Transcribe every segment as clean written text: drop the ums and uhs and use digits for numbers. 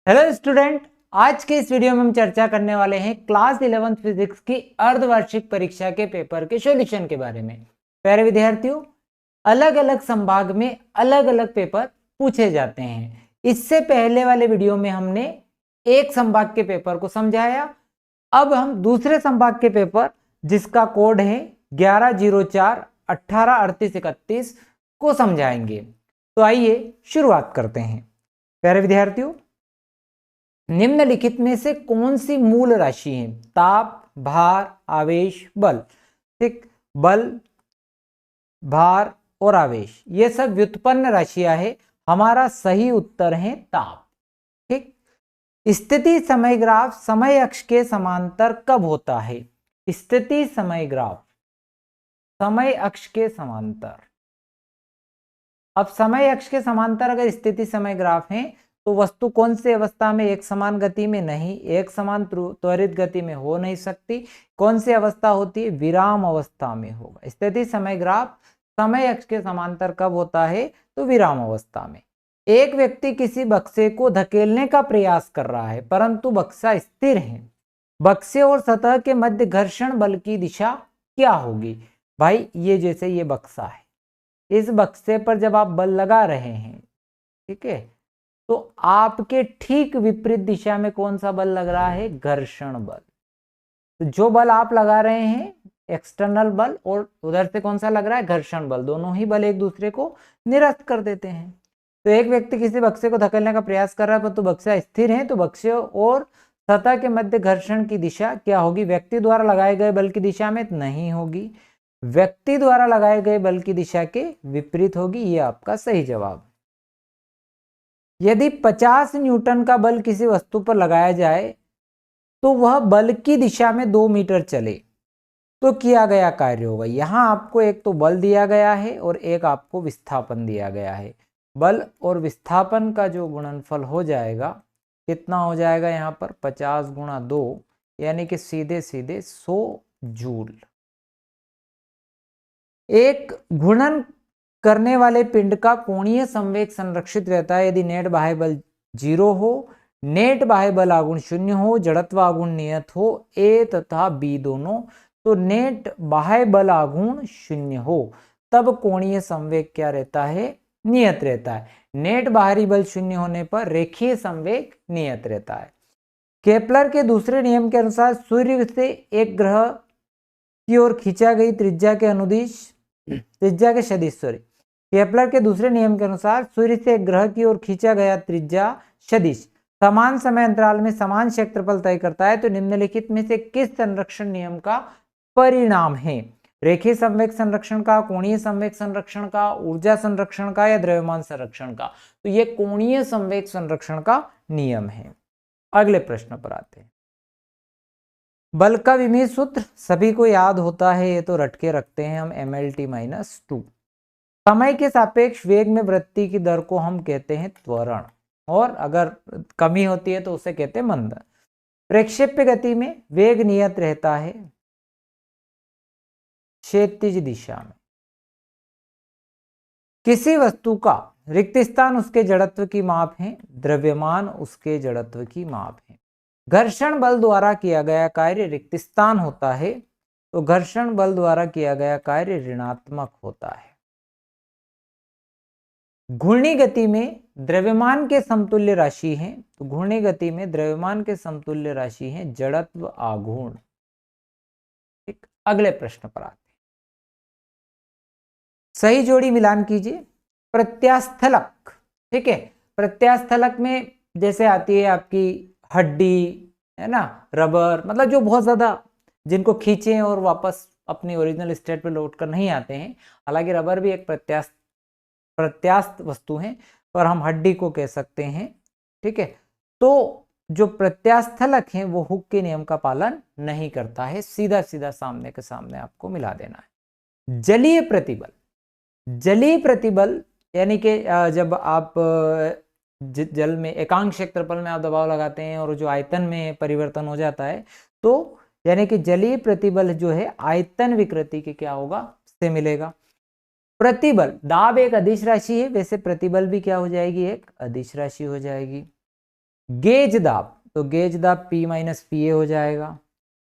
Hello student, आज के इस वीडियो में हम चर्चा करने वाले हैं क्लास 11th फिजिक्स की अर्धवार्षिक परीक्षा के पेपर के सॉल्यूशन के बारे में। प्यारे विद्यार्थियों, अलग अलग संभाग में अलग अलग पेपर पूछे जाते हैं। इससे पहले वाले वीडियो में हमने एक संभाग के पेपर को समझाया। अब हम दूसरे संभाग के पेपर जिसका कोड है 1104-1838-31 को समझाएंगे। तो आइए शुरुआत करते हैं। प्यारे विद्यार्थियों, निम्नलिखित में से कौन सी मूल राशि है? ताप, भार, आवेश, बल। ठीक, बल, भार और आवेश ये सब व्युत्पन्न राशियां है। हमारा सही उत्तर है ताप। ठीक, स्थिति समय ग्राफ समय अक्ष के समांतर कब होता है? स्थिति समय ग्राफ समय अक्ष के समांतर। अब समय अक्ष के समांतर अगर स्थिति समय ग्राफ है तो वस्तु कौन सी अवस्था में एक समान गति में नहीं, एक समान त्वरित गति में हो नहीं सकती। कौन सी अवस्था होती है? विराम अवस्था में होगा। स्थिति समय ग्राफ समय अक्ष के समांतर कब होता है? तो विराम अवस्था में। एक व्यक्ति किसी बक्से को धकेलने का प्रयास कर रहा है परंतु बक्सा स्थिर है। बक्से और सतह के मध्य घर्षण बल की दिशा क्या होगी? भाई ये जैसे ये बक्सा है, इस बक्से पर जब आप बल लगा रहे हैं, ठीक है, तो आपके ठीक विपरीत दिशा में कौन सा बल लग रहा है? घर्षण बल। तो जो बल आप लगा रहे हैं एक्सटर्नल बल, और उधर से कौन सा लग रहा है? घर्षण बल। दोनों ही बल एक दूसरे को निरस्त कर देते हैं। तो एक व्यक्ति किसी बक्से को धकेलने का प्रयास कर रहा है परंतु बक्सा स्थिर है, तो बक्से और सतह के मध्य घर्षण की दिशा क्या होगी? व्यक्ति द्वारा लगाए गए बल की दिशा में नहीं होगी, व्यक्ति द्वारा लगाए गए बल की दिशा के विपरीत होगी। ये आपका सही जवाब। यदि 50 न्यूटन का बल किसी वस्तु पर लगाया जाए तो वह बल की दिशा में 2 मीटर चले तो किया गया कार्य होगा। यहां आपको एक तो बल दिया गया है और एक आपको विस्थापन दिया गया है। बल और विस्थापन का जो गुणनफल हो जाएगा, कितना हो जाएगा? यहाँ पर 50 गुणा 2 यानी कि सीधे सीधे 100 जूल। एक घूर्णन करने वाले पिंड का कोणीय संवेग संरक्षित रहता है यदि नेट बाह्य बल 0 हो, नेट बाह्य बल आघूर्ण 0 हो, जड़त्व आघूर्ण नियत हो, ए तथा बी दोनों। तो नेट बाह्य बल आघूर्ण 0 हो तब कोणीय संवेग क्या रहता है? नियत रहता है। नेट बाहरी बल 0 होने पर रेखीय संवेग नियत रहता है। केपलर के दूसरे नियम के अनुसार सूर्य से एक ग्रह की ओर खींचा गई त्रिज्या के अनुदिश त्रिज्या के सदिश केपलर के दूसरे नियम के अनुसार सूर्य से एक ग्रह की ओर खींचा गया त्रिज्या सदिश समान समय अंतराल में समान क्षेत्रफल तय करता है। तो निम्नलिखित में से किस संरक्षण नियम का परिणाम है? रेखीय संवेग संरक्षण का, कोणीय संवेग संरक्षण का, ऊर्जा संरक्षण का या द्रव्यमान संरक्षण का? तो ये कोणीय संवेग संरक्षण का नियम है। अगले प्रश्न पर आते हैं। बल का विमीय सूत्र सभी को याद होता है, ये तो रट के रखते हैं हम, mLT-2। समय के सापेक्ष वेग में वृद्धि की दर को हम कहते हैं त्वरण, और अगर कमी होती है तो उसे कहते हैं मंद। प्रक्षेप्य गति में वेग नियत रहता है क्षैतिज दिशा में। किसी वस्तु का रिक्त स्थान उसके जड़त्व की माप है, द्रव्यमान उसके जड़त्व की माप है। घर्षण बल द्वारा किया गया कार्य रिक्त स्थान होता है, तो घर्षण बल द्वारा किया गया कार्य ऋणात्मक होता है। घूर्णी गति में द्रव्यमान के समतुल्य राशि है, तो घूर्णी गति में द्रव्यमान के समतुल्य राशि है जड़त्व आघूर्ण। ठीक, अगले प्रश्न पर आते हैं। सही जोड़ी मिलान कीजिए। प्रत्यास्थलक, ठीक है, प्रत्यास्थलक में जैसे आती है आपकी हड्डी, है ना, रबर, मतलब जो बहुत ज्यादा जिनको खींचे और वापस अपनी ओरिजिनल स्टेट पे लौट कर नहीं आते हैं। हालांकि रबर भी एक प्रत्यास्थ वस्तु है, पर हम हड्डी को कह सकते हैं। ठीक है, तो जो प्रत्यास्थलक है वो हुक के नियम का पालन नहीं करता है, सीधा सीधा सामने के सामने आपको मिला देना है। जलीय प्रतिबल, जलीय प्रतिबल यानी कि जब आप जल में एकांक क्षेत्रफल में आप दबाव लगाते हैं और जो आयतन में परिवर्तन हो जाता है, तो यानी कि जलीय प्रतिबल जो है आयतन विकृति के क्या होगा? से मिलेगा। प्रतिबल, दाब एक अदिश राशि है, वैसे प्रतिबल भी क्या हो जाएगी? एक अदिश राशि हो जाएगी। गेज दाब, तो गेज दाब P माइनस पी ए हो जाएगा।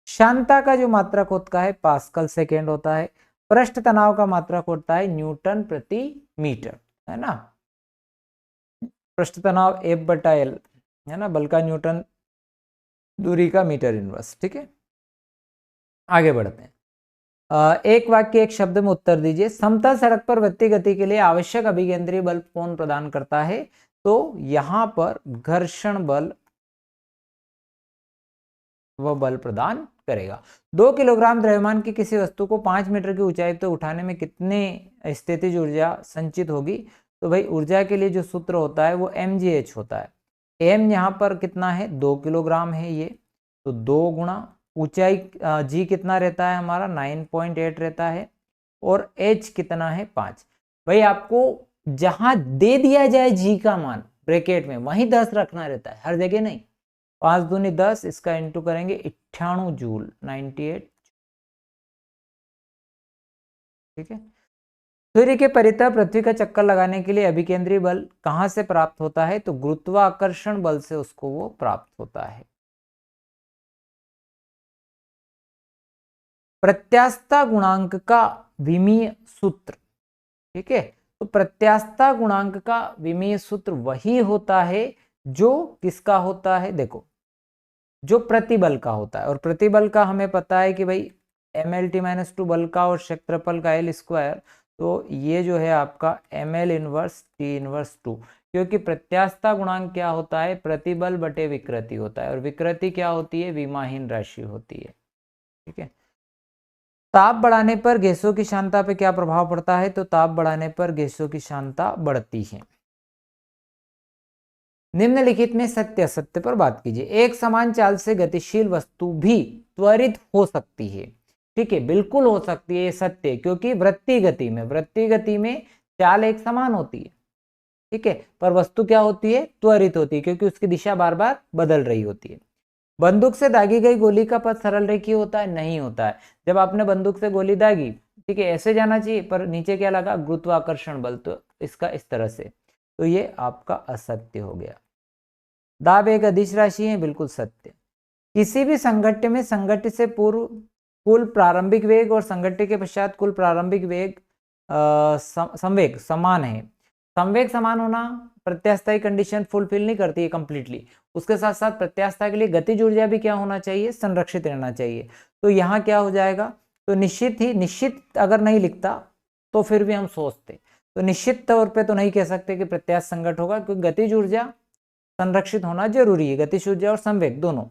शांता का जो मात्रक होता है पास्कल सेकेंड होता है। पृष्ठ तनाव का मात्रक होता है न्यूटन प्रति मीटर, है ना। पृष्ठ तनाव F/L है ना, बल का न्यूटन, दूरी का मीटर इनवर्स। ठीक है, आगे बढ़ते हैं। एक वाक्य एक शब्द में उत्तर दीजिए। समतल सड़क पर वृत्तीय गति के लिए आवश्यक अभिकेंद्रीय बल कौन प्रदान करता है? तो यहां पर घर्षण बल वह बल प्रदान करेगा। 2 किलोग्राम द्रव्यमान की किसी वस्तु को 5 मीटर की ऊंचाई पर उठाने में कितने स्थितिज ऊर्जा संचित होगी? तो भाई ऊर्जा के लिए जो सूत्र होता है वो mgh होता है। m यहाँ पर कितना है? 2 किलोग्राम है ये, तो 2 गुणा ऊंचाई g कितना रहता है हमारा? 9.8 रहता है, और h कितना है? 5। भाई आपको जहां दे दिया जाए g का मान ब्रैकेट में, वहीं 10 रखना रहता है, हर जगह नहीं। 5 दूनी 10, इसका इंटू करेंगे 98 जूल, 98। ठीक है। सूर्य के परितः पृथ्वी का चक्कर लगाने के लिए अभिकेंद्रीय बल कहां से प्राप्त होता है? तो गुरुत्वाकर्षण बल से उसको वो प्राप्त होता है। प्रत्यास्थता गुणांक का विमीय सूत्र। ठीक है, तो प्रत्यास्थता गुणांक का विमीय सूत्र वही होता है जो किसका होता है? देखो, जो प्रतिबल का होता है, और प्रतिबल का हमें पता है कि भाई mlt-2 बल का और क्षेत्रफल का L स्क्वायर, तो ये जो है आपका ml इनवर्स T इनवर्स 2, क्योंकि प्रत्यास्थता गुणांक क्या होता है? प्रतिबल बटे विकृति होता है, और विकृति क्या होती है? विमाहीन राशि होती है। ठीक है। ताप बढ़ाने पर गैसों की सांद्रता पे क्या प्रभाव पड़ता है? तो ताप बढ़ाने पर गैसों की सांद्रता बढ़ती है। निम्नलिखित में सत्य असत्य पर बात कीजिए। एक समान चाल से गतिशील वस्तु भी त्वरित हो सकती है। ठीक है, बिल्कुल हो सकती है, ये सत्य, क्योंकि वृत्तीय गति में चाल एक समान होती है। ठीक है, पर वस्तु क्या होती है? त्वरित होती है, क्योंकि उसकी दिशा बार बार बदल रही होती है। बंदूक से दागी गई गोली का पथ सरल रेखीय होता है? नहीं होता है। जब आपने बंदूक से गोली दागी, ठीक है, ऐसे जाना चाहिए, पर नीचे क्या लगा? गुरुत्वाकर्षण बल, तो इसका इस तरह से, तो ये आपका असत्य हो गया। दाब एक अदिश राशि है, बिल्कुल सत्य। किसी भी संघट्य में संघट्य से पूर्व कुल प्रारंभिक वेग और संघट्य के पश्चात कुल प्रारंभिक वेग संवेग समान है। संवेग समान होना प्रत्यास्थायी कंडीशन फुलफिल नहीं करती है कंप्लीटली। उसके साथ साथ प्रत्यास्था के लिए गतिज ऊर्जा भी क्या होना चाहिए? संरक्षित रहना चाहिए। तो यहाँ क्या हो जाएगा? तो निश्चित अगर नहीं लिखता तो फिर भी हम सोचते, तो निश्चित तौर पे तो नहीं कह सकते कि प्रत्यास्थ संघट होगा, क्योंकि गतिज ऊर्जा संरक्षित होना जरूरी है, गतिज ऊर्जा और संवेग दोनों।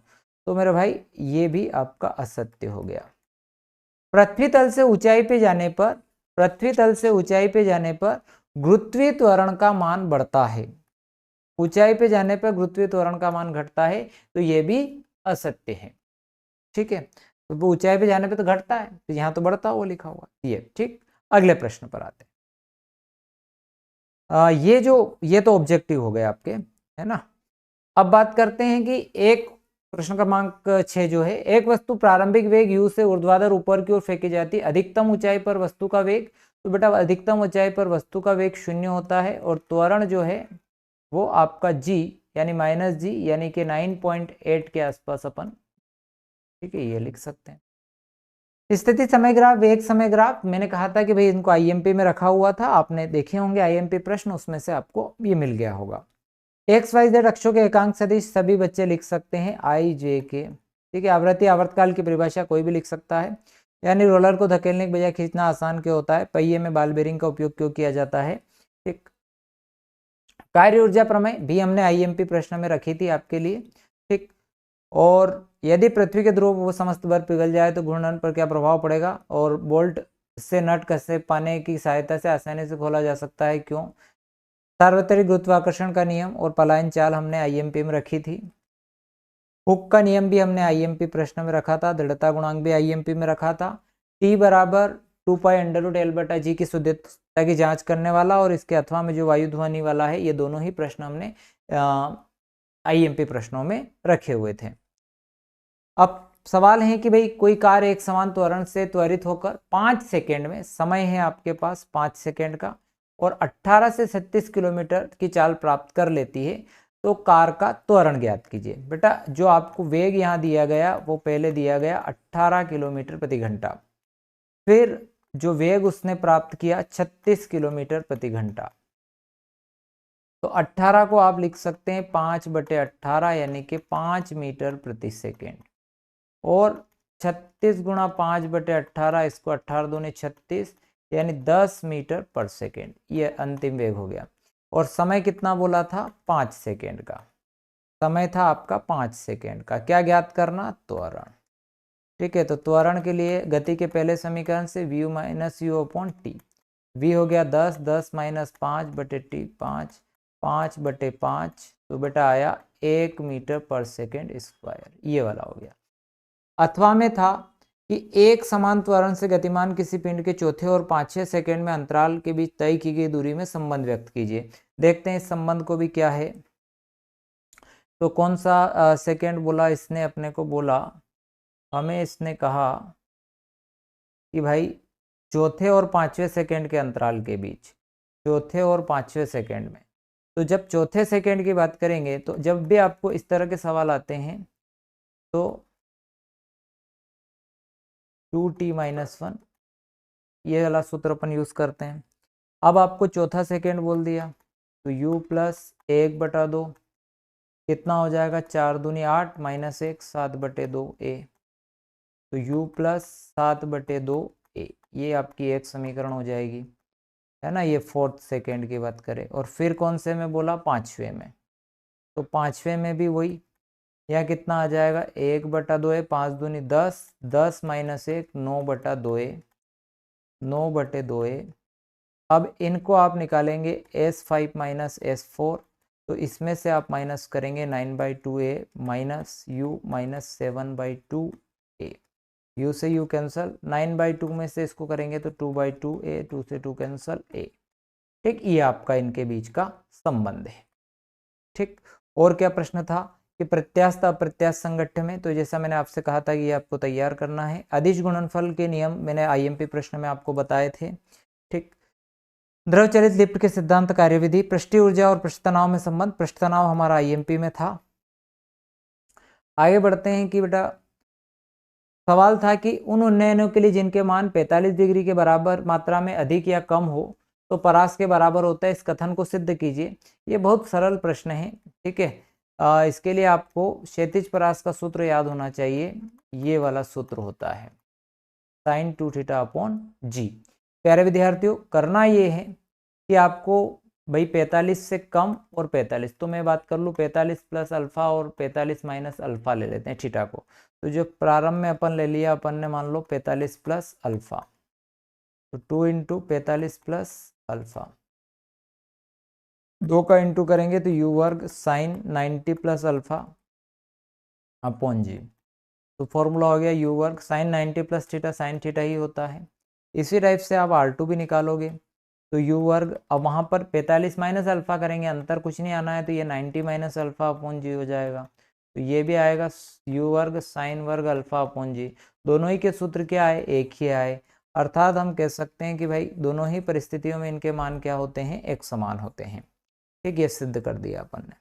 तो मेरे भाई ये भी आपका असत्य हो गया। पृथ्वी तल से ऊंचाई पे जाने पर गुरुत्वीय त्वरण का मान बढ़ता है, ऊंचाई पे जाने पर गुरुत्वीय त्वरण का मान घटता है, तो ये भी असत्य है। ठीक है, तो ऊंचाई पे जाने पे तो घटता है, तो यहाँ तो बढ़ता हुआ लिखा हुआ ये। ठीक, अगले प्रश्न पर आते हैं। ये तो ऑब्जेक्टिव हो गए आपके, है ना। अब बात करते हैं कि एक प्रश्न क्रमांक 6 जो है, एक वस्तु प्रारंभिक वेग u से ऊर्ध्वाधर ऊपर की ओर फेंकी जाती है, अधिकतम ऊंचाई पर वस्तु का वेग, तो बेटा अधिकतम ऊंचाई पर वस्तु का वेग 0 होता है, और त्वरण जो है वो आपका g यानी -g यानी कि 9.8 के आसपास अपन, ठीक है, ये लिख सकते हैं। स्थिति समय ग्राफ, वेग समय ग्राफ, मैंने कहा था कि भाई इनको आईएमपी में रखा हुआ था, आपने देखे होंगे आईएमपी प्रश्न, उसमें से आपको ये मिल गया होगा। एक्स वाई जेड अक्षों के एकांक सदिश सभी बच्चे लिख सकते हैं, आई जे के। ठीक है, आवृत्ति आवर्तकाल की परिभाषा कोई भी लिख सकता है, यानी रोलर को धकेलने के बजाय खींचना आसान क्यों होता है? पहिए में बॉल बेरिंग का उपयोग क्यों किया जाता है? ठीक, कार्य ऊर्जा प्रमेय भी हमने आईएमपी प्रश्न में रखी थी आपके लिए। ठीक, और यदि पृथ्वी के ध्रुव वो समस्त बर्फ पिघल जाए तो घूर्णन पर क्या प्रभाव पड़ेगा? और बोल्ट से नट कसे पाने की सहायता से आसानी से खोला जा सकता है, क्यों? सार्वत्रिक गुरुत्वाकर्षण का नियम और पलायन चाल हमने आईएमपी में रखी थी। हुक का नियम भी हमने आईएमपी प्रश्न में रखा था, दृढ़ता गुणांक भी आईएमपी में रखा था। T बराबर 2π√L/g की शुद्धता की जांच करने वाला और इसके अथवा में जो वायु ध्वनि वाला है, ये दोनों ही प्रश्न हमने आईएमपी प्रश्नों में रखे हुए थे। अब सवाल है कि भाई कोई कार एक समान त्वरण से त्वरित होकर 5 सेकेंड में, समय है आपके पास 5 सेकेंड का, और 18 से 36 किलोमीटर की चाल प्राप्त कर लेती है, तो कार का त्वरण ज्ञात कीजिए। बेटा जो आपको वेग यहाँ दिया गया वो पहले दिया गया 18 किलोमीटर प्रति घंटा, फिर जो वेग उसने प्राप्त किया 36 किलोमीटर प्रति घंटा। तो 18 को आप लिख सकते हैं 5/18 यानी कि 5 मीटर प्रति सेकेंड, और 36 गुणा 5/18, इसको 18 दूनी 36 यानी 10 मीटर पर सेकेंड, ये अंतिम वेग हो गया। और समय कितना बोला था? 5 सेकेंड का समय था आपका, 5 सेकेंड का। क्या ज्ञात करना? त्वरण। ठीक है, तो त्वरण के लिए गति के पहले समीकरण से v minus you upon T, v हो गया 10, 10 माइनस 5/t 5, 5/5, तो बेटा आया 1 मीटर पर सेकेंड स्क्वायर, ये वाला हो गया। अथवा में था कि एक समान त्वरण से गतिमान किसी पिंड के चौथे और पांचवें सेकंड में अंतराल के बीच तय की गई दूरी में संबंध व्यक्त कीजिए। देखते हैं इस संबंध को भी क्या है। तो कौन सा सेकंड बोला इसने अपने को? बोला हमें, इसने कहा कि भाई चौथे और पांचवें सेकंड के अंतराल के बीच, चौथे और पांचवें सेकंड में। तो जब चौथे सेकंड की बात करेंगे तो जब भी आपको इस तरह के सवाल आते हैं तो 2t-1 ये वाला सूत्र अपन यूज करते हैं। अब आपको चौथा सेकंड बोल दिया तो u प्लस 1/2 कितना हो जाएगा? 4 दूनी 8 माइनस 1 7/2a, तो u प्लस 7/2a, ये आपकी एक समीकरण हो जाएगी, है ना। ये फोर्थ सेकंड की बात करें। और फिर कौन से में बोला? पांचवें में। तो पांचवें में भी वही, यहाँ कितना आ जाएगा? 1/2a, 5 दूनी 10, 10 माइनस 1 9/2a, 9/2a। अब इनको आप निकालेंगे S5 माइनस S4, तो इसमें से आप माइनस करेंगे 9/2a minus u minus 7/2a, u से u कैंसल, 9/2 में से इसको करेंगे तो 2/2a, 2 से 2 कैंसल a। ठीक, ये आपका इनके बीच का संबंध है। ठीक, और क्या प्रश्न था कि प्रत्यास्थ अप्रत्यास्थ संगठन में, तो जैसा मैंने आपसे कहा था कि ये आपको तैयार करना है। अदिश गुणनफल के नियम मैंने आईएमपी प्रश्न में आपको बताए थे। ठीक, द्रव चलित लिफ्ट के सिद्धांत कार्यविधि, पृष्ठीय ऊर्जा और पृष्ठ तनाव में संबंध, पृष्ठ तनाव हमारा आईएमपी में था। आगे बढ़ते हैं कि बेटा सवाल था कि उन उन्नयनों के लिए जिनके मान 45 डिग्री के बराबर मात्रा में अधिक या कम हो तो परास के बराबर होता है, इस कथन को सिद्ध कीजिए। ये बहुत सरल प्रश्न है। ठीक है, इसके लिए आपको क्षैतिज परास का सूत्र याद होना चाहिए, ये वाला सूत्र होता है sin 2θ/g। प्यारे विद्यार्थियों, करना ये है कि आपको भाई 45 से कम और 45, तो मैं बात कर लूँ 45 प्लस अल्फा और 45 माइनस अल्फा ले लेते हैं थीटा को। तो जो प्रारंभ में अपन ले लिया, अपन ने मान लो 45 प्लस अल्फा, तो 2 इंटू 45 प्लस अल्फा, 2 का इंटू करेंगे तो u वर्ग sine 90 plus alpha upon g. तो फॉर्मूला हो गया u वर्ग sine 90 plus theta, sine theta ही होता है। इसी टाइप से आप R2 भी निकालोगे तो u वर्ग, अब वहाँ पर 45 माइनस अल्फा करेंगे, अंतर कुछ नहीं आना है, तो ये 90 माइनस अल्फा अपॉन जी हो जाएगा। तो ये भी आएगा u वर्ग साइन वर्ग अल्फा अपॉन जी। दोनों ही के सूत्र क्या है? एक ही आए। अर्थात हम कह सकते हैं कि भाई दोनों ही परिस्थितियों में इनके मान क्या होते हैं? एक समान होते हैं। ठीक, ये सिद्ध कर दिया अपन ने।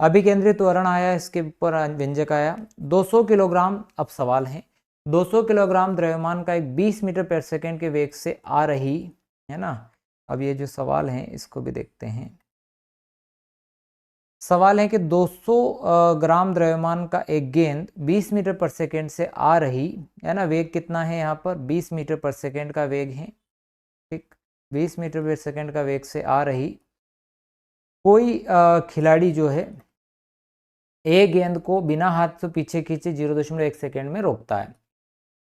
अभिकेंद्रित त्वरण आया, इसके ऊपर व्यंजक आया 200 किलोग्राम। अब सवाल है 200 किलोग्राम द्रव्यमान का एक 20 मीटर पर सेकेंड के वेग से आ रही, है ना। अब ये जो सवाल है इसको भी देखते हैं। सवाल है कि 200 ग्राम द्रव्यमान का एक गेंद 20 मीटर पर सेकेंड से आ रही, है ना। वेग कितना है यहाँ पर? 20 मीटर पर सेकेंड का वेग है। ठीक, 20 मीटर पर सेकेंड का वेग से आ रही कोई खिलाड़ी जो है एक गेंद को बिना हाथ से पीछे खींचे 0.1 सेकेंड में रोकता है,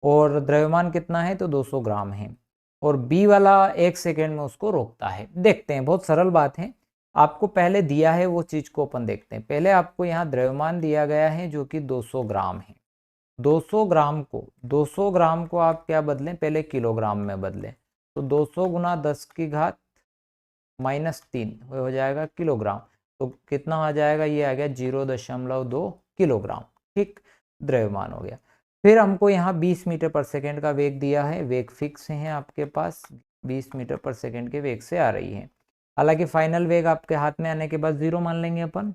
और द्रव्यमान कितना है? तो 200 ग्राम है, और बी वाला 1 सेकेंड में उसको रोकता है। देखते हैं, बहुत सरल बात है। आपको पहले दिया है वो चीज को अपन देखते हैं। पहले आपको यहाँ द्रव्यमान दिया गया है जो कि 200 ग्राम है। 200 ग्राम को आप क्या बदलें? पहले किलोग्राम में बदलें। तो 200 गुना 10 की घात -3 हो जाएगा किलोग्राम। तो कितना आ जाएगा? ये आ गया 0.2 किलोग्राम। ठीक, द्रव्यमान हो गया। फिर हमको यहाँ 20 मीटर पर सेकेंड का वेग दिया है, वेग फिक्स है आपके पास, 20 मीटर पर सेकेंड के वेग से आ रही है। हालांकि फाइनल वेग आपके हाथ में आने के बाद 0 मान लेंगे अपन।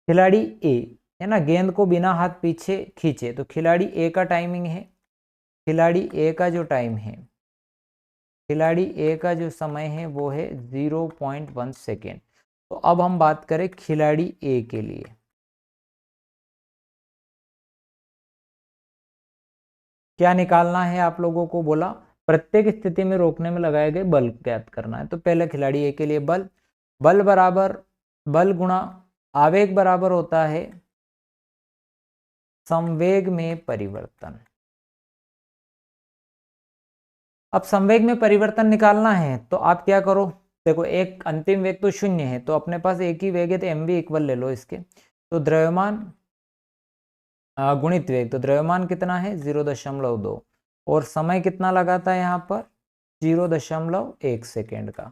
खिलाड़ी ए है ना, गेंद को बिना हाथ पीछे खींचे, तो खिलाड़ी ए का टाइमिंग है, खिलाड़ी ए का जो टाइम है, खिलाड़ी ए का जो समय है वो है 0.1 सेकेंड। तो अब हम बात करें खिलाड़ी ए के लिए, क्या निकालना है आप लोगों को, बोला प्रत्येक स्थिति में रोकने में लगाए गए बल ज्ञात करना है। तो पहले खिलाड़ी ए के लिए बल, बल बराबर बल गुणा आवेग बराबर होता है संवेग में परिवर्तन। अब संवेग में परिवर्तन निकालना है तो आप क्या करो, देखो एक अंतिम वेग तो 0 है, तो अपने पास एक ही वेग है तो mv इक्वल ले लो इसके, तो द्रव्यमान गुणित वेग, तो द्रव्यमान कितना है 0.2 और समय कितना लगा था यहाँ पर 0.1 सेकेंड का,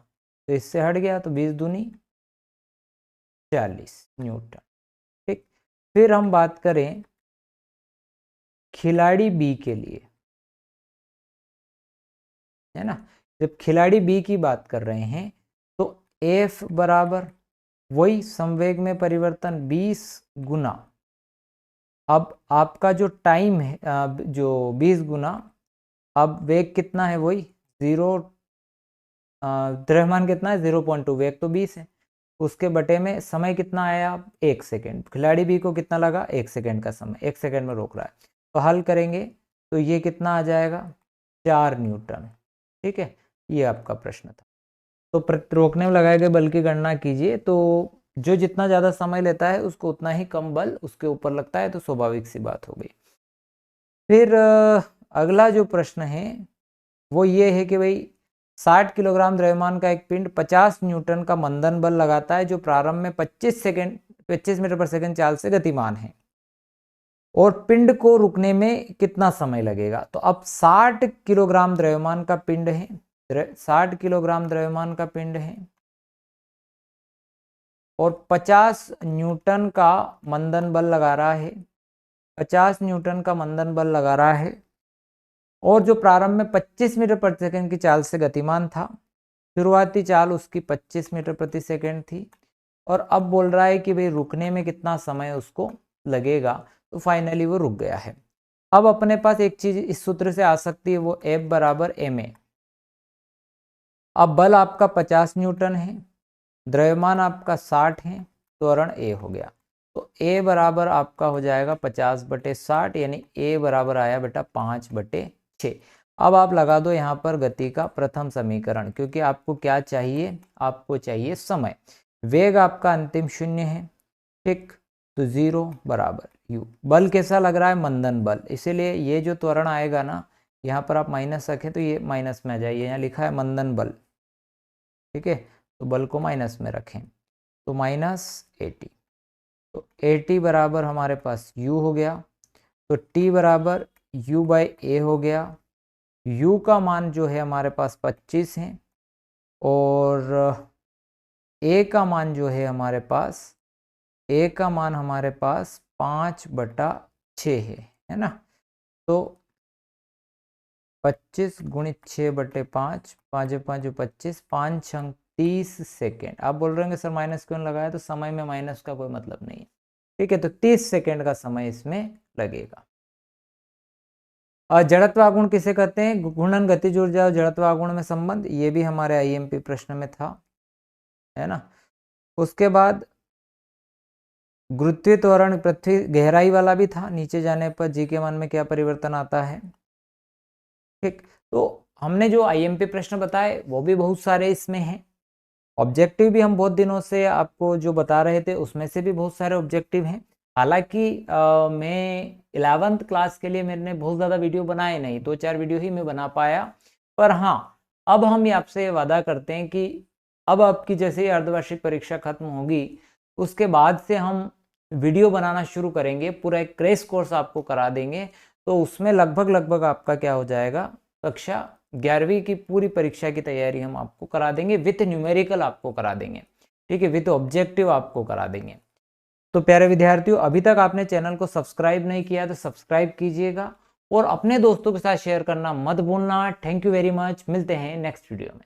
तो इससे हट गया, तो 20 दूनी 40 न्यूटन। ठीक, फिर हम बात करें खिलाड़ी बी के लिए, है ना, जब खिलाड़ी बी की बात कर रहे हैं तो F बराबर वही संवेग में परिवर्तन 20 गुना, अब आपका जो टाइम है जो 20 गुना, अब वेग कितना है वही 0, द्रव्यमान कितना है 0.2, वेग तो 20 है, उसके बटे में समय कितना आया 1 सेकेंड, खिलाड़ी बी को कितना लगा 1 सेकेंड का समय, 1 सेकेंड में रोक रहा है, तो हल करेंगे तो ये कितना आ जाएगा 4 न्यूटन। ठीक है, ये आपका प्रश्न था। तो रोकने में लगाए गए बल की गणना कीजिए, तो जो जितना ज़्यादा समय लेता है उसको उतना ही कम बल उसके ऊपर लगता है, तो स्वाभाविक सी बात हो गई। फिर अगला जो प्रश्न है वो ये है कि भाई 60 किलोग्राम द्रव्यमान का एक पिंड 50 न्यूटन का मंदन बल लगाता है जो प्रारंभ में 25 मीटर पर सेकंड चाल से गतिमान है, और पिंड को रुकने में कितना समय लगेगा। तो अब 60 किलोग्राम द्रव्यमान का पिंड है, 60 किलोग्राम द्रव्यमान का पिंड है और 50 न्यूटन का मंदन बल लगा रहा है, 50 न्यूटन का मंदन बल लगा रहा है, और जो प्रारंभ में 25 मीटर प्रति सेकंड की चाल से गतिमान था, शुरुआती चाल उसकी 25 मीटर प्रति सेकंड थी, और अब बोल रहा है कि भाई रुकने में कितना समय उसको लगेगा, तो फाइनली वो रुक गया है। अब अपने पास एक चीज इस सूत्र से आ सकती है, वो F बराबर ma। अब बल आपका 50 न्यूटन है, द्रव्यमान आपका 60 है, त्वरण A हो गया, तो A बराबर आपका हो जाएगा 50/60, यानी A बराबर आया बेटा 5/6। अब आप लगा दो यहाँ पर गति का प्रथम समीकरण, क्योंकि आपको क्या चाहिए, आपको चाहिए समय, वेग आपका अंतिम 0 है, ठीक, तो 0 बराबर u। बल कैसा लग रहा है, मंदन बल, इसीलिए ये जो त्वरण आएगा ना, यहाँ पर आप माइनस रखें तो ये माइनस में आ जाइए, यहाँ लिखा है मंदन बल, ठीक है, तो बल को माइनस में रखें, तो -80, तो 80 बराबर हमारे पास u हो गया, तो t बराबर u/a हो गया, u का मान जो है हमारे पास 25 है, और a का मान जो है हमारे पास, a का मान हमारे पास 5/6 है ना, तो 25 × 6/5, 5 5 25, 5 6 30 सेकेंड। आप बोल रहे होंगे सर माइनस क्यों लगाया, तो समय में माइनस का कोई मतलब नहीं है, ठीक है, तो 30 सेकेंड का समय इसमें लगेगा। और जड़त्वागुण किसे कहते हैं, घूर्णन गतिज ऊर्जा और जड़त्वागुण में संबंध, ये भी हमारे आईएमपी प्रश्न में था, है ना। उसके बाद गुरुत्वीय त्वरण पृथ्वी गहराई वाला भी था, नीचे जाने पर जी के मान में क्या परिवर्तन आता है, ठीक। तो हमने जो आईएमपी प्रश्न बताए वो भी बहुत सारे इसमें हैं, ऑब्जेक्टिव भी हम बहुत दिनों से आपको जो बता रहे थे उसमें से भी बहुत सारे ऑब्जेक्टिव हैं। हालांकि मैं 11th क्लास के लिए मैंने बहुत ज़्यादा वीडियो बनाए नहीं, 2-4 वीडियो ही मैं बना पाया, पर हाँ अब हम आपसे वादा करते हैं कि अब आपकी जैसे ही अर्धवार्षिक परीक्षा खत्म होगी उसके बाद से हम वीडियो बनाना शुरू करेंगे, पूरा एक क्रैश कोर्स आपको करा देंगे, तो उसमें लगभग आपका क्या हो जाएगा, कक्षा 11वीं की पूरी परीक्षा की तैयारी हम आपको करा देंगे, विथ न्यूमेरिकल आपको करा देंगे, ठीक है, विथ ऑब्जेक्टिव आपको करा देंगे। तो प्यारे विद्यार्थियों, अभी तक आपने चैनल को सब्सक्राइब नहीं किया तो सब्सक्राइब कीजिएगा और अपने दोस्तों के साथ शेयर करना मत भूलना। थैंक यू वेरी मच, मिलते हैं नेक्स्ट वीडियो में।